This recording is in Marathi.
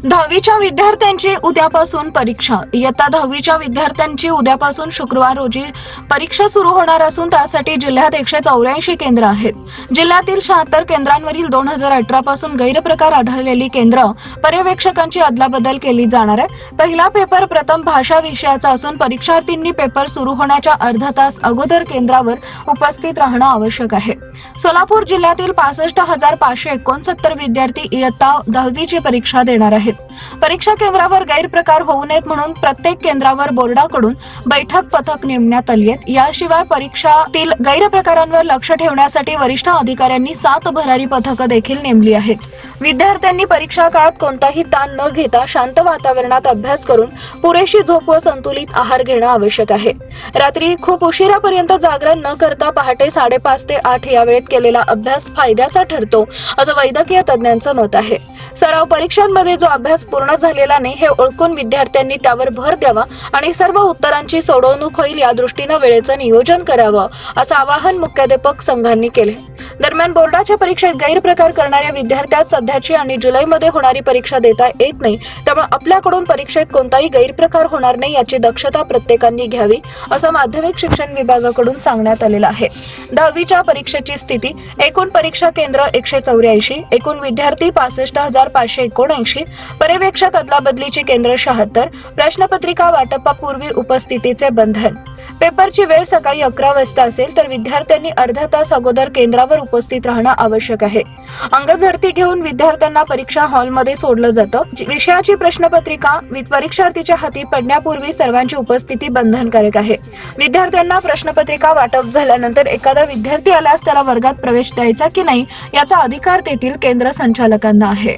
दहावीच्या विद्यार्थ्यांची उद्यापासून परीक्षा। इयत्ता 10वीच्या विद्यार्थ्यांची उद्यापासून शुक्रवार रोजी परीक्षा सुरू होणार असून त्यासाठी जिल्ह्यात 184 केंद्र आहेत। जिल्ह्यातील 76 केंद्रांवरील 2018 पासून गैरप्रकार आढळलेली केंद्र पर्यवेक्षकांची अदलाबदल केली जाणार आहे। पहिला पेपर प्रथम भाषा विषयाचा असून परीक्षार्थींनी पेपर सुरू होण्याच्या अर्धा तास अगोदर केंद्रावर उपस्थित राहणं आवश्यक आहे। सोलापूर जिल्ह्यातील 65,569 विद्यार्थी इयत्ता 10वीची परीक्षा देणार आहेत। परीक्षा केंद्रावर गैरप्रकार होऊ नयेत म्हणून प्रत्येक केंद्रावर बोर्डाकडून बैठक पथक नेमण्यात आली आहेत। याशिवाय परीक्षातील गैरप्रकारांवर लक्ष ठेवण्यासाठी वरिष्ठ अधिकाऱ्यांनी 7 भरारी पथकं देखील नेमली आहेत। विद्यार्थ्यांनी परीक्षा काळात कोणताही ताण न घेता शांत वातावरणात अभ्यास करून पुरेशी झोप व संतुलित आहार घेणं आवश्यक आहे। रात्री खूप उशिरापर्यंत जागरण न करता पहाटे 5:30 ते 8 या वेळेत केलेला अभ्यास फायद्याचा ठरतो असं वैद्यकीय तज्ञांचं मत आहे। सराव परीक्षांमध्ये जो अभ्यास पूर्ण झालेला नाही हे ओळखून विद्यार्थ्यांनी त्यावर भर द्यावा आणि सर्व उत्तरांची सोडवणूक होईल या दृष्टीने वेळेचं नियोजन करावं असं आवाहन मुख्याध्यापक संघांनी केले। दरम्यान बोर्डाच्या परीक्षेत गैरप्रकार करणाऱ्या विद्यार्थ्यास सध्याची आणि जुलैमध्ये होणारी परीक्षा देता येत नाही, त्यामुळे आपल्याकडून परीक्षेत कोणताही गैरप्रकार होणार नाही याची दक्षता प्रत्येकाने घ्यावी असं माध्यमिक शिक्षण विभागाकडून सांगण्यात आलेलं आहे। 10वीच्या परीक्षेची स्थिती: एकूण परीक्षा केंद्र 184, एकूण विद्यार्थी 65,579, पर्यवेक्षक अदलाबदलीची केंद्र 76, प्रश्नपत्रिका वाटपापूर्वी उपस्थितीचे बंधन। पेपरची वेळ सकाळी 11 वाजता असेल तर विद्यार्थ्यांनी अर्धा तास अगोदर केंद्रावर उपस्थित राहणं आवश्यक आहे। अंगझडती घेऊन विद्यार्थ्यांना परीक्षा हॉलमध्ये सोडलं जातं। विषयाची प्रश्नपत्रिका परीक्षार्थीच्या हाती पडण्यापूर्वी सर्वांची उपस्थिती बंधनकारक आहे। विद्यार्थ्यांना प्रश्नपत्रिका वाटप झाल्यानंतर एखादा विद्यार्थी आल्यास त्याला वर्गात प्रवेश द्यायचा की नाही याचा अधिकार तेथील केंद्र संचालकांना आहे।